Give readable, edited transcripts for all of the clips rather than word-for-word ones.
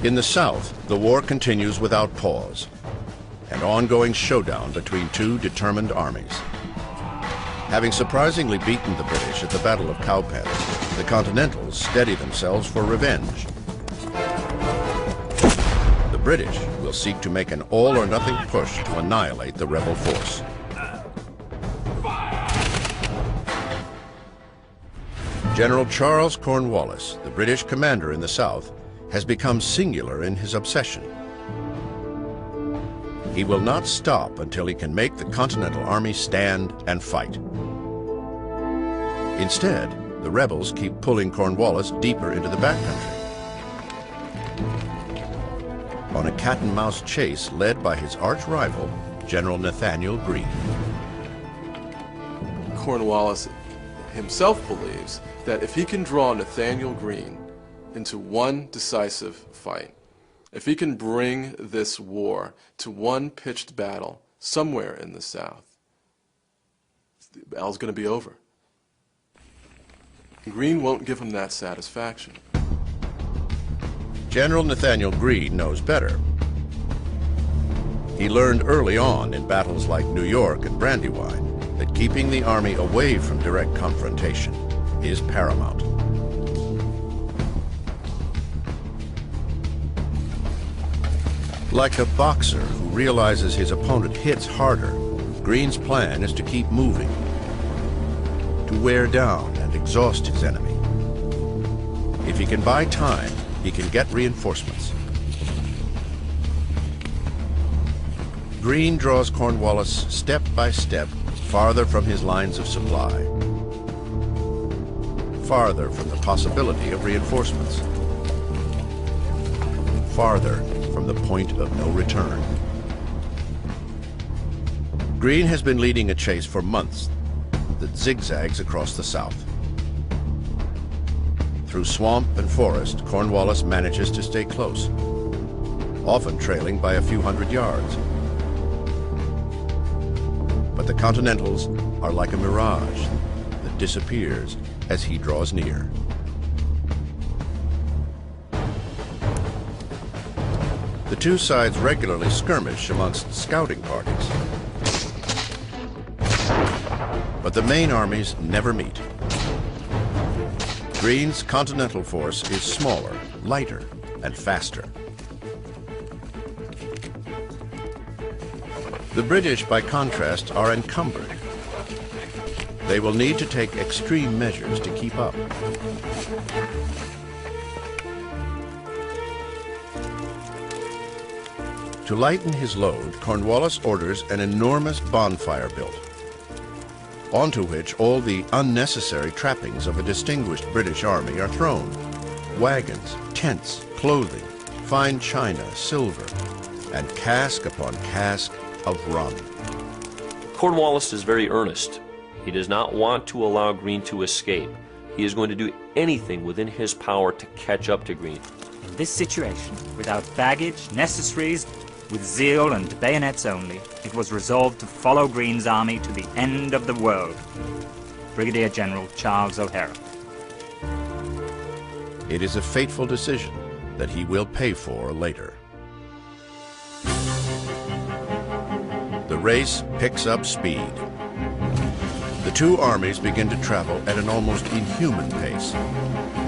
In the south, the war continues without pause, an ongoing showdown between two determined armies. Having surprisingly beaten the British at the Battle of Cowpens, the Continentals steady themselves for revenge. The British will seek to make an all-or-nothing push to annihilate the rebel force. General Charles Cornwallis, the British commander in the south, has become singular in his obsession. He will not stop until he can make the Continental Army stand and fight. Instead, the rebels keep pulling Cornwallis deeper into the backcountry. On a cat-and-mouse chase led by his arch-rival, General Nathaniel Greene. Cornwallis himself believes that if he can draw Nathaniel Greene into one decisive fight, if he can bring this war to one pitched battle somewhere in the South, the battle's going to be over. Greene won't give him that satisfaction. General Nathaniel Greene knows better. He learned early on in battles like New York and Brandywine that keeping the army away from direct confrontation is paramount. Like a boxer who realizes his opponent hits harder, Greene's plan is to keep moving, to wear down and exhaust his enemy. If he can buy time, he can get reinforcements. Greene draws Cornwallis step by step farther from his lines of supply, farther from the possibility of reinforcements, farther from the point of no return. Greene has been leading a chase for months that zigzags across the South. Through swamp and forest, Cornwallis manages to stay close, often trailing by a few hundred yards. But the Continentals are like a mirage that disappears as he draws near. The two sides regularly skirmish amongst scouting parties. But the main armies never meet. Greene's Continental force is smaller, lighter, and faster. The British, by contrast, are encumbered. They will need to take extreme measures to keep up. To lighten his load, Cornwallis orders an enormous bonfire built, onto which all the unnecessary trappings of a distinguished British army are thrown. Wagons, tents, clothing, fine china, silver, and cask upon cask of rum. Cornwallis is very earnest. He does not want to allow Greene to escape. He is going to do anything within his power to catch up to Greene. In this situation, without baggage, necessaries, with zeal and bayonets only, it was resolved to follow Greene's army to the end of the world. Brigadier General Charles O'Hara. It is a fateful decision that he will pay for later. The race picks up speed. The two armies begin to travel at an almost inhuman pace,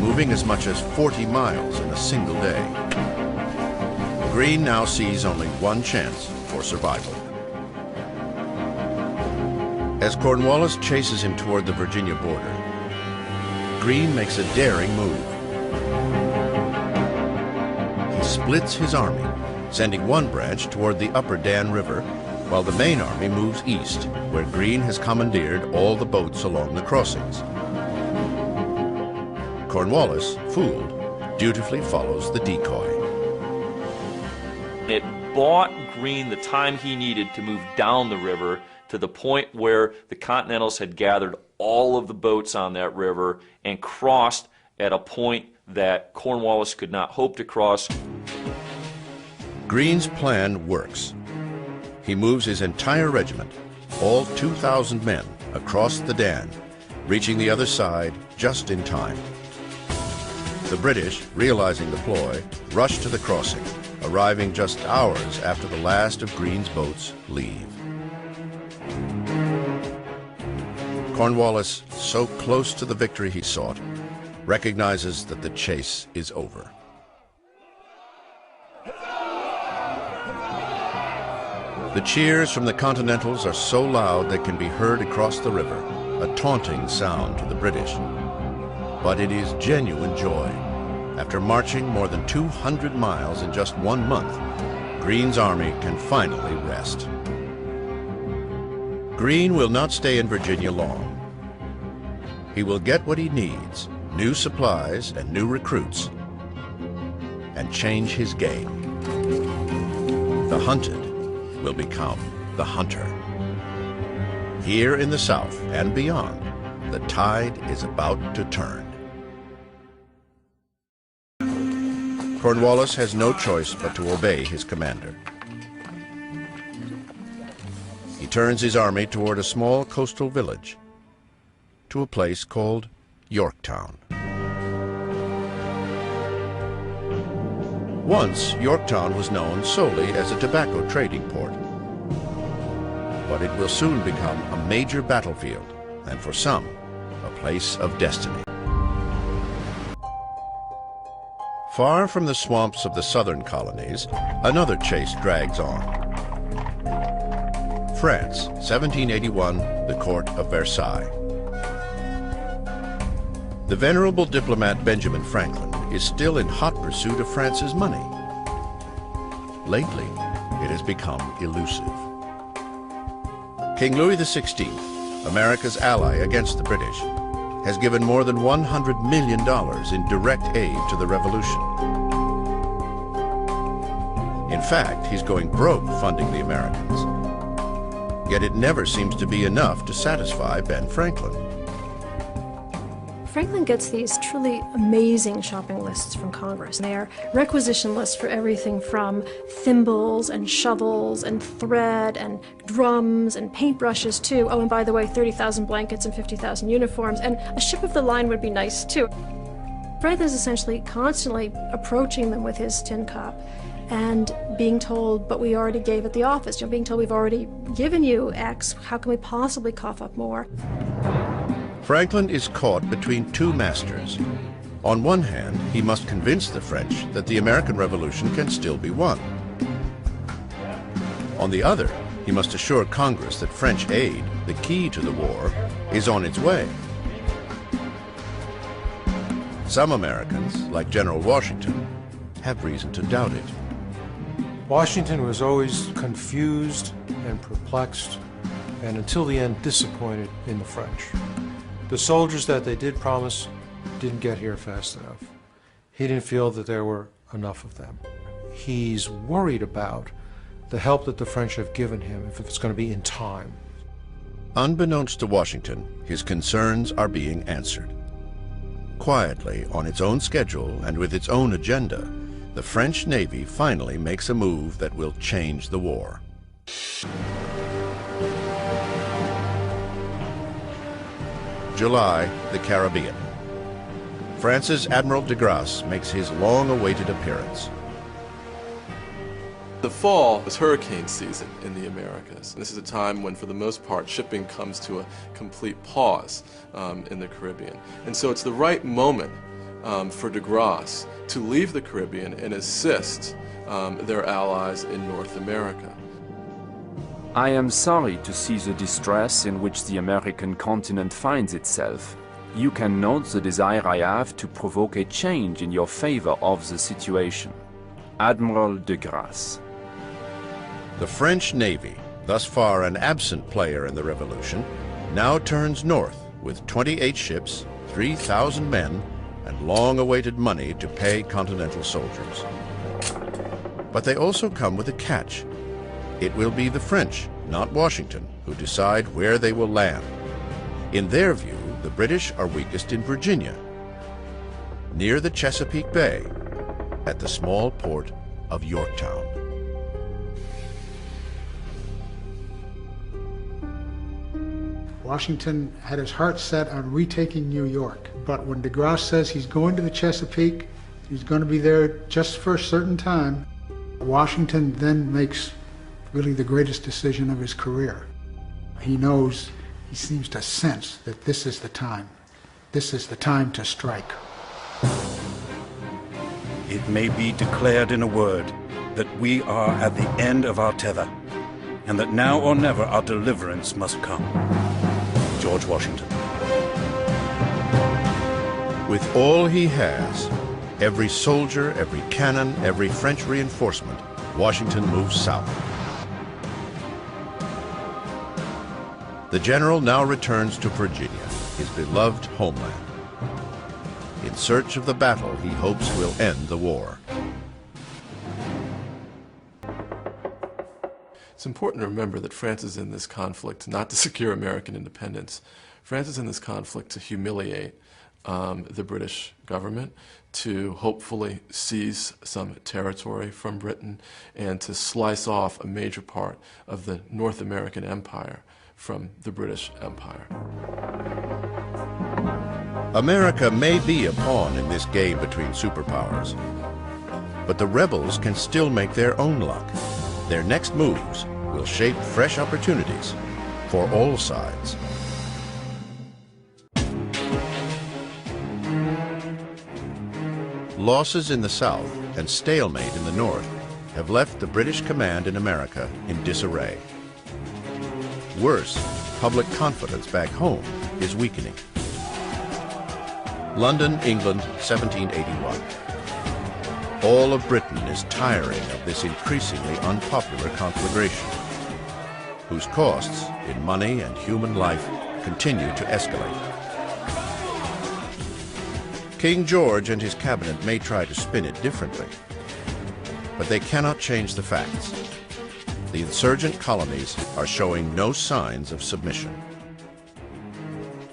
moving as much as 40 miles in a single day. Greene now sees only one chance for survival. As Cornwallis chases him toward the Virginia border, Greene makes a daring move. He splits his army, sending one branch toward the upper Dan River, while the main army moves east, where Greene has commandeered all the boats along the crossings. Cornwallis, fooled, dutifully follows the decoy. It bought Greene the time he needed to move down the river to the point where the Continentals had gathered all of the boats on that river and crossed at a point that Cornwallis could not hope to cross. Greene's plan works. He moves his entire regiment, all 2,000 men, across the Dan, reaching the other side just in time. The British, realizing the ploy, rush to the crossing, arriving just hours after the last of Greene's boats leave. Cornwallis, so close to the victory he sought, recognizes that the chase is over. The cheers from the Continentals are so loud they can be heard across the river, a taunting sound to the British. But it is genuine joy. After marching more than 200 miles in just 1 month, Greene's army can finally rest. Greene will not stay in Virginia long. He will get what he needs, new supplies and new recruits, and change his game. The hunted will become the hunter. Here in the South and beyond, the tide is about to turn. Cornwallis has no choice but to obey his commander. He turns his army toward a small coastal village, to a place called Yorktown. Once, Yorktown was known solely as a tobacco trading port. But it will soon become a major battlefield, and for some, a place of destiny. Far from the swamps of the southern colonies, another chase drags on. France, 1781, the court of Versailles. The venerable diplomat Benjamin Franklin is still in hot pursuit of France's money. Lately, it has become elusive. King Louis XVI, America's ally against the British, has given more than $100 million in direct aid to the revolution. In fact, he's going broke funding the Americans. Yet it never seems to be enough to satisfy Ben Franklin. Franklin gets these truly amazing shopping lists from Congress. They are requisition lists for everything from thimbles and shovels and thread and drums and paintbrushes too. Oh, and by the way, 30,000 blankets and 50,000 uniforms, and a ship of the line would be nice too. Franklin's essentially constantly approaching them with his tin cup and being told, but we already gave at the office. You know, being told we've already given you X, how can we possibly cough up more? Franklin is caught between two masters. On one hand, he must convince the French that the American Revolution can still be won. On the other, he must assure Congress that French aid, the key to the war, is on its way. Some Americans, like General Washington, have reason to doubt it. Washington was always confused and perplexed, and until the end disappointed in the French. The soldiers that they did promise didn't get here fast enough. He didn't feel that there were enough of them. He's worried about the help that the French have given him, if it's going to be in time. Unbeknownst to Washington, his concerns are being answered. Quietly, on its own schedule and with its own agenda, the French Navy finally makes a move that will change the war. July, the Caribbean. France's Admiral de Grasse makes his long-awaited appearance. The fall is hurricane season in the Americas. This is a time when, for the most part, shipping comes to a complete pause in the Caribbean. And so it's the right moment for de Grasse to leave the Caribbean and assist their allies in North America. I am sorry to see the distress in which the American continent finds itself. You can note the desire I have to provoke a change in your favor of the situation. Admiral de Grasse. The French Navy, thus far an absent player in the Revolution, now turns north with 28 ships, 3,000 men, and long-awaited money to pay Continental soldiers. But they also come with a catch. It will be the French, not Washington, who decide where they will land. In their view, the British are weakest in Virginia, near the Chesapeake Bay, at the small port of Yorktown. Washington had his heart set on retaking New York. But when DeGrasse says he's going to the Chesapeake, he's going to be there just for a certain time, Washington then makes really the greatest decision of his career. He knows, he seems to sense that this is the time. This is the time to strike. It may be declared in a word that we are at the end of our tether, and that now or never our deliverance must come. George Washington. With all he has, every soldier, every cannon, every French reinforcement, Washington moves south. The general now returns to Virginia, his beloved homeland. In search of the battle he hopes will end the war. It's important to remember that France is in this conflict not to secure American independence. France is in this conflict to humiliate the British government, to hopefully seize some territory from Britain, and to slice off a major part of the North American empire from the British Empire. America may be a pawn in this game between superpowers, but the rebels can still make their own luck. Their next moves will shape fresh opportunities for all sides. Losses in the South and stalemate in the North have left the British command in America in disarray. Worse, public confidence back home is weakening. London, England, 1781. All of Britain is tiring of this increasingly unpopular conflagration, whose costs in money and human life continue to escalate. King George and his cabinet may try to spin it differently, but they cannot change the facts. The insurgent colonies are showing no signs of submission.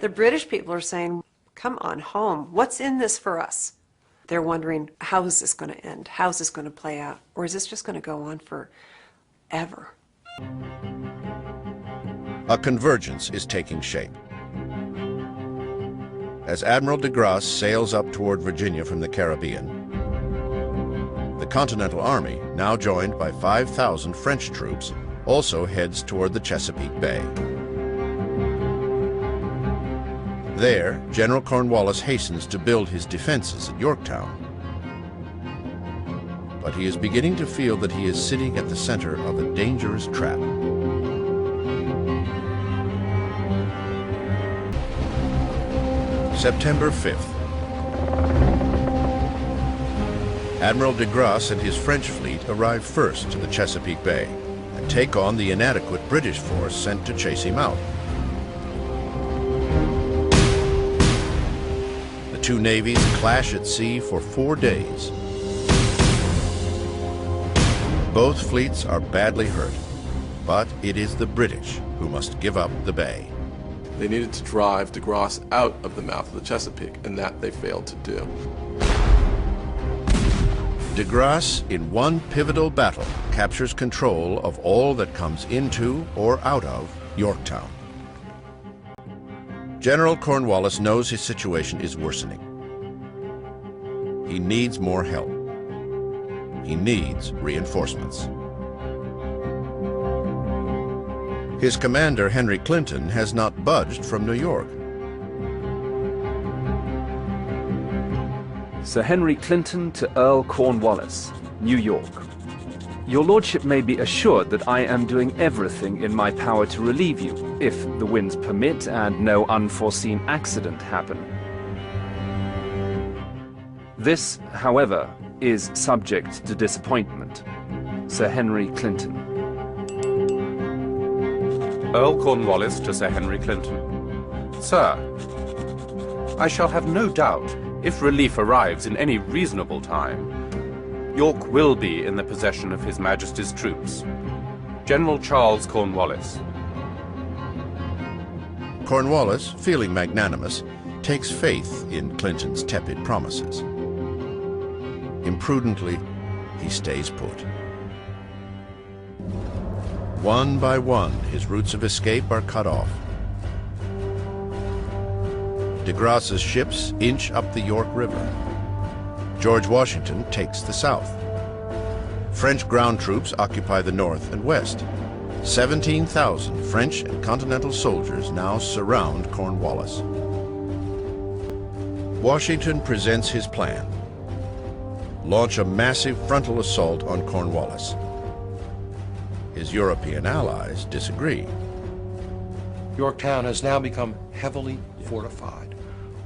The British people are saying, come on home. What's in this for us? They're wondering, how is this going to end? How is this going to play out? Or is this just going to go on forever? A convergence is taking shape. As Admiral DeGrasse sails up toward Virginia from the Caribbean, the Continental Army, now joined by 5,000 French troops, also heads toward the Chesapeake Bay. There, General Cornwallis hastens to build his defenses at Yorktown. But he is beginning to feel that he is sitting at the center of a dangerous trap. September 5th. Admiral DeGrasse and his French fleet arrive first to the Chesapeake Bay and take on the inadequate British force sent to chase him out. The two navies clash at sea for 4 days. Both fleets are badly hurt, but it is the British who must give up the bay. They needed to drive DeGrasse out of the mouth of the Chesapeake, and that they failed to do. DeGrasse, in one pivotal battle, captures control of all that comes into or out of Yorktown. General Cornwallis knows his situation is worsening. He needs more help. He needs reinforcements. His commander, Henry Clinton, has not budged from New York. Sir Henry Clinton to Earl Cornwallis, New York. Your lordship may be assured that I am doing everything in my power to relieve you, if the winds permit and no unforeseen accident happen. This, however, is subject to disappointment. Sir Henry Clinton. Earl Cornwallis to Sir Henry Clinton. Sir, I shall have no doubt, if relief arrives in any reasonable time, York will be in the possession of His Majesty's troops. General Charles Cornwallis. Cornwallis, feeling magnanimous, takes faith in Clinton's tepid promises. Imprudently, he stays put. One by one, his routes of escape are cut off. de Grasse's ships inch up the York River. George Washington takes the south. French ground troops occupy the north and west. 17,000 French and Continental soldiers now surround Cornwallis. Washington presents his plan. Launch a massive frontal assault on Cornwallis. His European allies disagree. Yorktown has now become heavily fortified.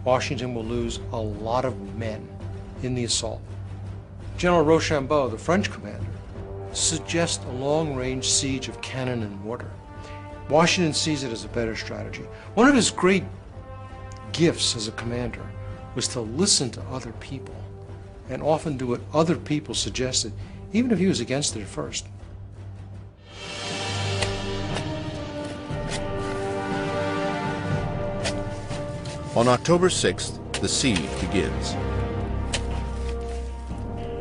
Washington will lose a lot of men in the assault. General Rochambeau, the French commander, suggests a long-range siege of cannon and mortar. Washington sees it as a better strategy. One of his great gifts as a commander was to listen to other people and often do what other people suggested, even if he was against it at first. On October 6th, the siege begins.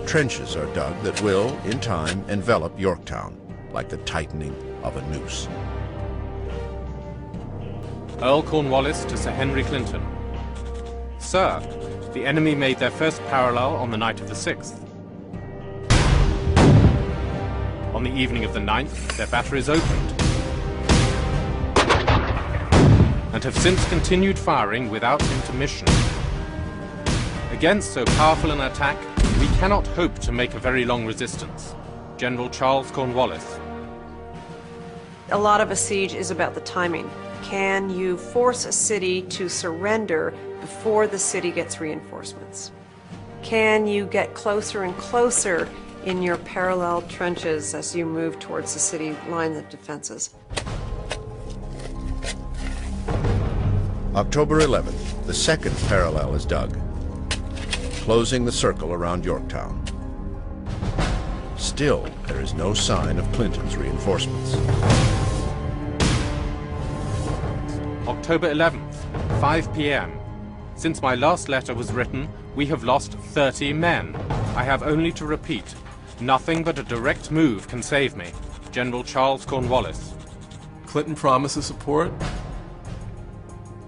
Trenches are dug that will, in time, envelop Yorktown, like the tightening of a noose. Earl Cornwallis to Sir Henry Clinton. Sir, the enemy made their first parallel on the night of the 6th. On the evening of the 9th, their batteries opened, and have since continued firing without intermission. Against so powerful an attack, we cannot hope to make a very long resistance. General Charles Cornwallis. A lot of a siege is about the timing. Can you force a city to surrender before the city gets reinforcements? Can you get closer and closer in your parallel trenches as you move towards the city line of defenses? October 11th, the second parallel is dug, closing the circle around Yorktown. Still, there is no sign of Clinton's reinforcements. October 11th, 5 p.m. Since my last letter was written, we have lost 30 men. I have only to repeat, nothing but a direct move can save me. General Charles Cornwallis. Clinton promises support,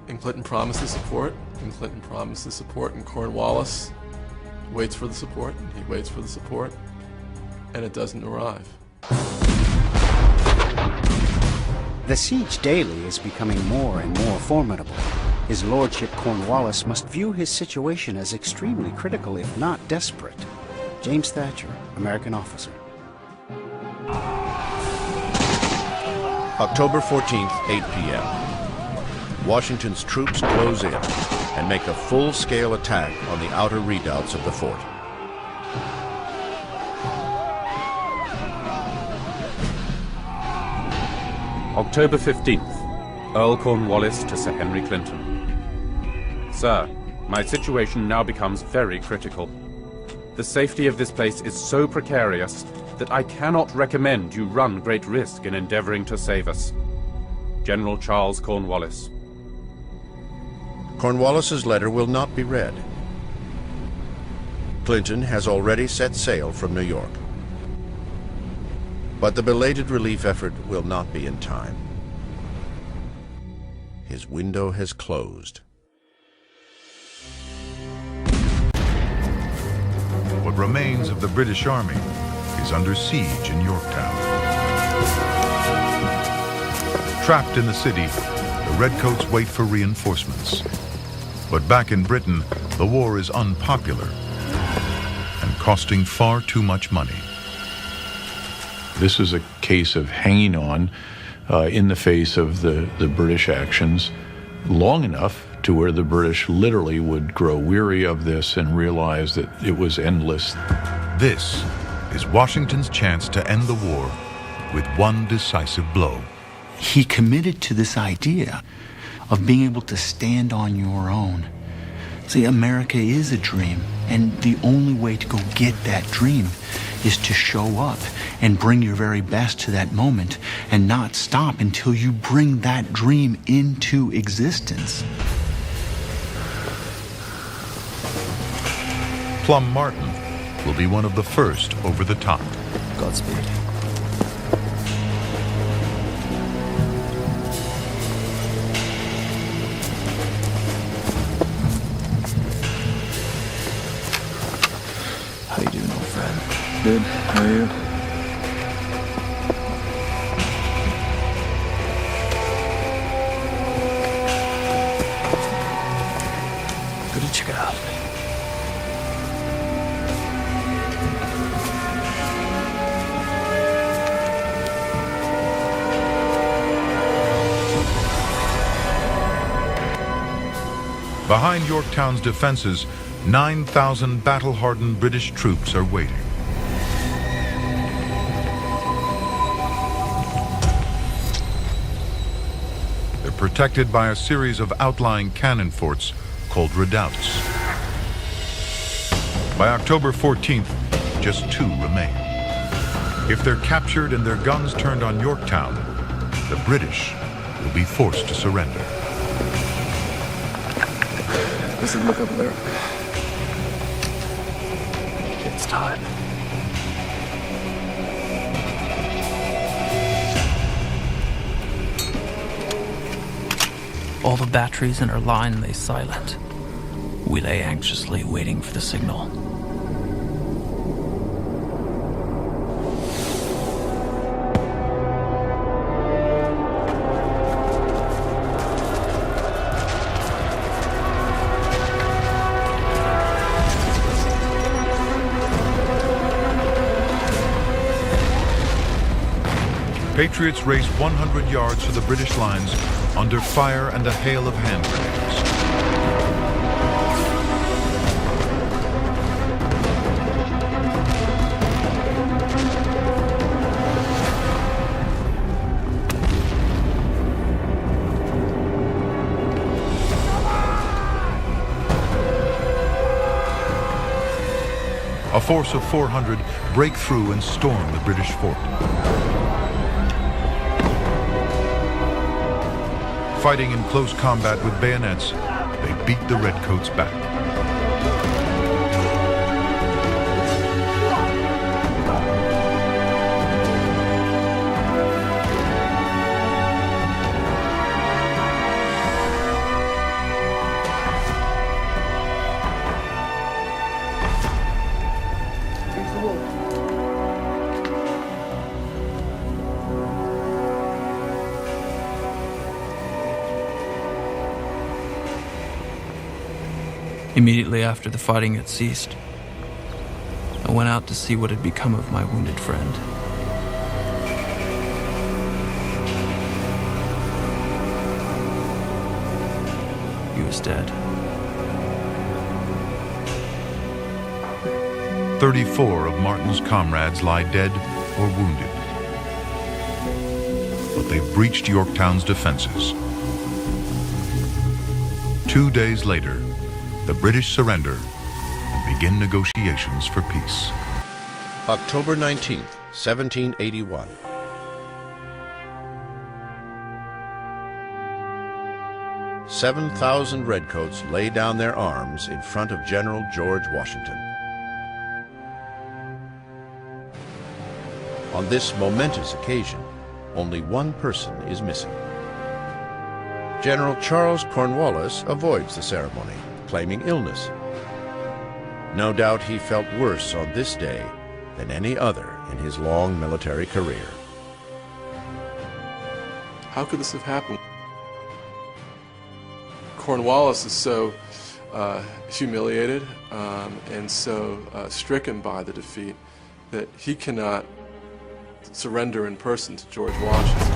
and Clinton promises support, and Clinton promises support, and Cornwallis waits for the support, and he waits for the support, and it doesn't arrive. The siege daily is becoming more and more formidable. His Lordship Cornwallis must view his situation as extremely critical, if not desperate. James Thatcher, American officer. October 14th, 8 p.m. Washington's troops close in and make a full-scale attack on the outer redoubts of the fort. October 15th, Earl Cornwallis to Sir Henry Clinton. Sir, my situation now becomes very critical. The safety of this place is so precarious that I cannot recommend you run great risk in endeavoring to save us. General Charles Cornwallis. Cornwallis's letter will not be read. Clinton has already set sail from New York. But the belated relief effort will not be in time. His window has closed. What remains of the British Army is under siege in Yorktown. Trapped in the city, the Redcoats wait for reinforcements. But back in Britain, the war is unpopular and costing far too much money. This is a case of hanging on in the face of the British actions long enough to where the British literally would grow weary of this and realize that it was endless. This is Washington's chance to end the war with one decisive blow. He committed to this idea of being able to stand on your own. See, America is a dream, and the only way to go get that dream is to show up and bring your very best to that moment and not stop until you bring that dream into existence. Plum Martin will be one of the first over the top. Godspeed. How you doing, old friend? Good. How are you? Good to check it out. Behind Yorktown's defenses, 9,000 battle-hardened British troops are waiting. They're protected by a series of outlying cannon forts called redoubts. By October 14th, just 2 remain. If they're captured and their guns turned on Yorktown, the British will be forced to surrender. Listen, look up there. It's time. All the batteries in our line lay silent. We lay anxiously waiting for the signal. Patriots raced 100 yards to the British lines under fire and a hail of hand grenades. A force of 400 break through and storm the British fort. Fighting in close combat with bayonets, they beat the Redcoats back. Immediately after the fighting had ceased, I went out to see what had become of my wounded friend. He was dead. 34 of Martin's comrades lie dead or wounded. But they breached Yorktown's defenses. 2 days later, the British surrender and begin negotiations for peace. October 19th, 1781. "7,000 redcoats lay down their arms in front of General George Washington. On this momentous occasion, only one person is missing. General Charles Cornwallis avoids the ceremony, claiming illness. No doubt he felt worse on this day than any other in his long military career." How could this have happened? Cornwallis is so humiliated and so stricken by the defeat that he cannot surrender in person to George Washington.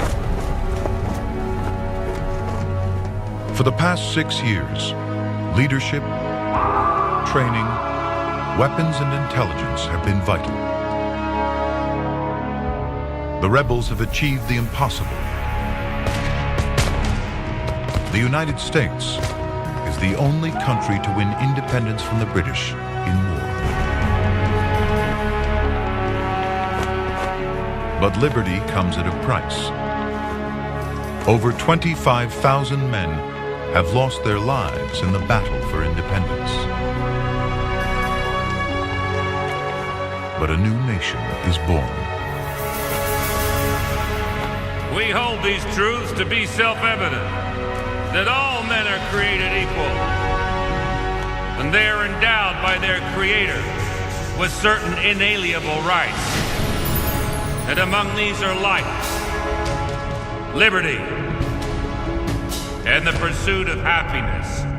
For the past 6 years, leadership, training, weapons, and intelligence have been vital. The rebels have achieved the impossible. The United States is the only country to win independence from the British in war. But liberty comes at a price. Over 25,000 men have lost their lives in the battle for independence. But a new nation is born. We hold these truths to be self-evident, that all men are created equal, and they are endowed by their Creator with certain inalienable rights. And among these are life, liberty, and the pursuit of happiness.